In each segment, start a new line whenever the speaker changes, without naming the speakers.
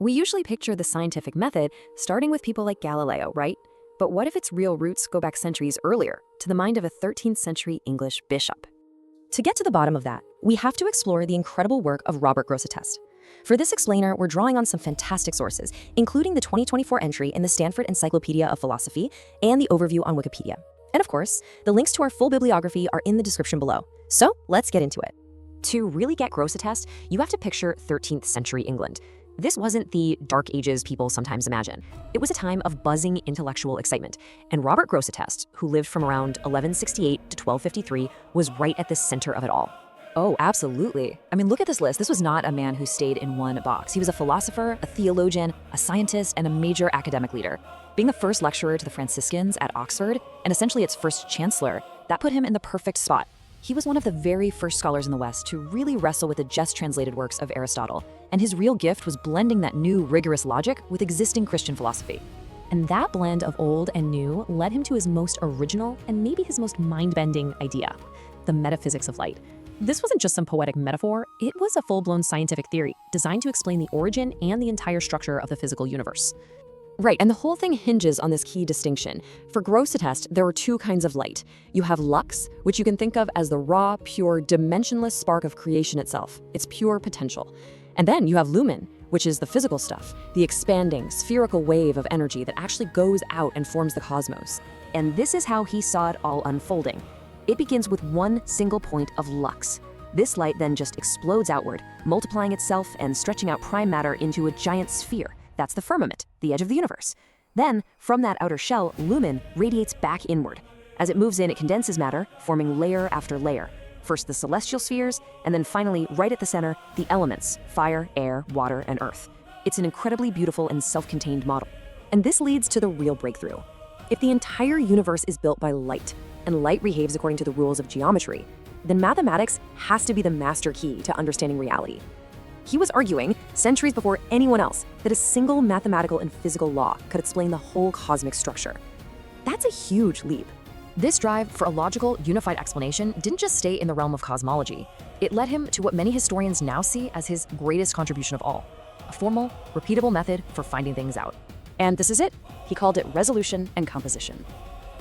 We usually picture the scientific method starting with people like Galileo, right? But what if its real roots go back centuries earlier, to the mind of a 13th century English bishop? To get to the bottom of that, we have to explore the incredible work of Robert Grosseteste. For this explainer, we're drawing on some fantastic sources, including the 2024 entry in the Stanford Encyclopedia of Philosophy and the overview on Wikipedia. And of course, the links to our full bibliography are in the description below. So let's get into it. To really get Grosseteste, you have to picture 13th century England. This wasn't the Dark Ages people sometimes imagine. It was a time of buzzing intellectual excitement, and Robert Grosseteste, who lived from around 1168 to 1253, was right at the center of it all. Oh, absolutely. I mean, look at this list. This was not a man who stayed in one box. He was a philosopher, a theologian, a scientist, and a major academic leader. Being the first lecturer to the Franciscans at Oxford, and essentially its first chancellor, that put him in the perfect spot. He was one of the very first scholars in the West to really wrestle with the just translated works of Aristotle, and his real gift was blending that new rigorous logic with existing Christian philosophy. And that blend of old and new led him to his most original and maybe his most mind-bending idea, the metaphysics of light. This wasn't just some poetic metaphor, it was a full-blown scientific theory designed to explain the origin and the entire structure of the physical universe. Right, and the whole thing hinges on this key distinction. For Grosseteste, there were two kinds of light. You have lux, which you can think of as the raw, pure, dimensionless spark of creation itself, its pure potential. And then you have lumen, which is the physical stuff, the expanding, spherical wave of energy that actually goes out and forms the cosmos. And this is how he saw it all unfolding. It begins with one single point of lux. This light then just explodes outward, multiplying itself and stretching out prime matter into a giant sphere. That's the firmament, the edge of the universe. Then, from that outer shell, lumen radiates back inward. As it moves in, it condenses matter, forming layer after layer. First the celestial spheres, and then finally, right at the center, the elements, fire, air, water, and earth. It's an incredibly beautiful and self-contained model. And this leads to the real breakthrough. If the entire universe is built by light, and light behaves according to the rules of geometry, then mathematics has to be the master key to understanding reality. He was arguing, centuries before anyone else, that a single mathematical and physical law could explain the whole cosmic structure. That's a huge leap. This drive for a logical, unified explanation didn't just stay in the realm of cosmology. It led him to what many historians now see as his greatest contribution of all, a formal, repeatable method for finding things out. And this is it. He called it resolution and composition.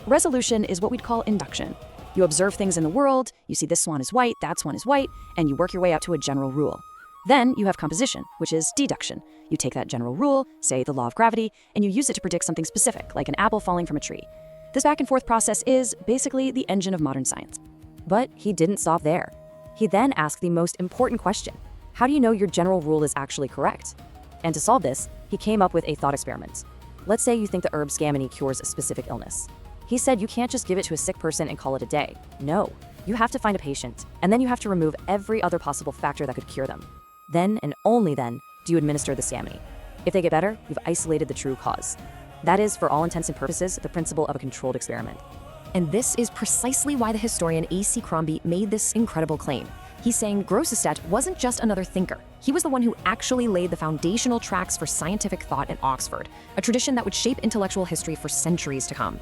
Resolution is what we'd call induction. You observe things in the world, you see this swan is white, that swan is white, and you work your way out to a general rule. Then you have composition, which is deduction. You take that general rule, say the law of gravity, and you use it to predict something specific, like an apple falling from a tree. This back and forth process is basically the engine of modern science. But he didn't stop there. He then asked the most important question: how do you know your general rule is actually correct? And to solve this, he came up with a thought experiment. Let's say you think the herb scammony cures a specific illness. He said you can't just give it to a sick person and call it a day. No, you have to find a patient, and then you have to remove every other possible factor that could cure them. Then and only then do you administer the scammony. If they get better, you've isolated the true cause. That is, for all intents and purposes, the principle of a controlled experiment. And this is precisely why the historian A.C. Crombie made this incredible claim. He's saying Grosseteste wasn't just another thinker. He was the one who actually laid the foundational tracks for scientific thought in Oxford, a tradition that would shape intellectual history for centuries to come.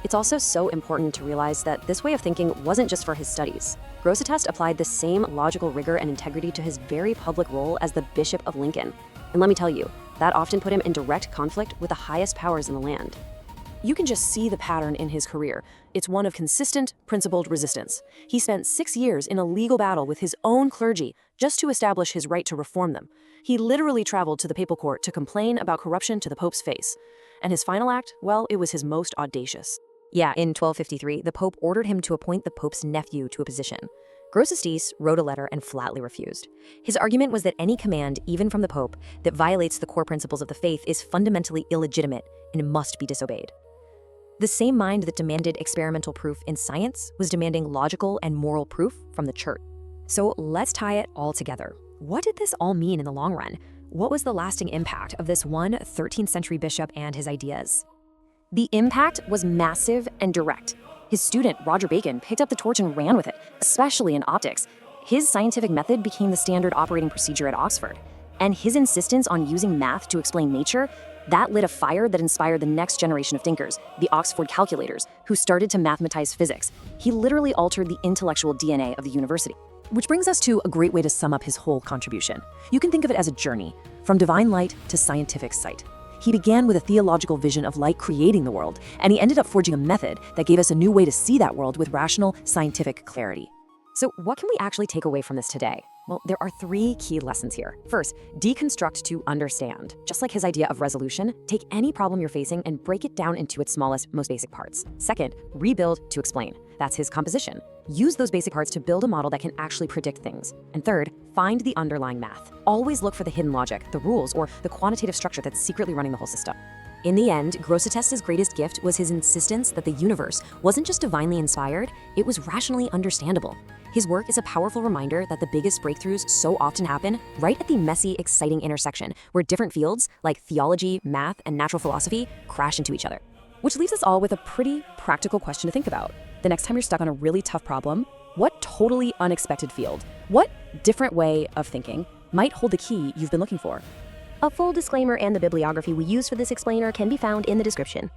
It's also so important to realize that this way of thinking wasn't just for his studies. Grosseteste applied the same logical rigor and integrity to his very public role as the Bishop of Lincoln. And let me tell you, that often put him in direct conflict with the highest powers in the land. You can just see the pattern in his career. It's one of consistent, principled resistance. He spent 6 years in a legal battle with his own clergy just to establish his right to reform them. He literally traveled to the papal court to complain about corruption to the Pope's face. And his final act, well, it was his most audacious. Yeah, in 1253, the Pope ordered him to appoint the Pope's nephew to a position. Grosseteste wrote a letter and flatly refused. His argument was that any command, even from the Pope, that violates the core principles of the faith is fundamentally illegitimate and must be disobeyed. The same mind that demanded experimental proof in science was demanding logical and moral proof from the church. So let's tie it all together. What did this all mean in the long run? What was the lasting impact of this one 13th century bishop and his ideas? The impact was massive and direct. His student, Roger Bacon, picked up the torch and ran with it, especially in optics. His scientific method became the standard operating procedure at Oxford. And his insistence on using math to explain nature, that lit a fire that inspired the next generation of thinkers, the Oxford calculators, who started to mathematize physics. He literally altered the intellectual DNA of the university. Which brings us to a great way to sum up his whole contribution. You can think of it as a journey, from divine light to scientific sight. He began with a theological vision of light creating the world, and he ended up forging a method that gave us a new way to see that world with rational, scientific clarity. So what can we actually take away from this today? Well, there are 3 key lessons here. First, deconstruct to understand. Just like his idea of resolution, take any problem you're facing and break it down into its smallest, most basic parts. Second, rebuild to explain. That's his composition. Use those basic parts to build a model that can actually predict things. And third, find the underlying math. Always look for the hidden logic, the rules, or the quantitative structure that's secretly running the whole system. In the end, Grosseteste's greatest gift was his insistence that the universe wasn't just divinely inspired, it was rationally understandable. His work is a powerful reminder that the biggest breakthroughs so often happen right at the messy, exciting intersection where different fields like theology, math, and natural philosophy crash into each other. Which leaves us all with a pretty practical question to think about. The next time you're stuck on a really tough problem, what totally unexpected field, what different way of thinking might hold the key you've been looking for?
A full disclaimer and the bibliography we use for this explainer can be found in the description.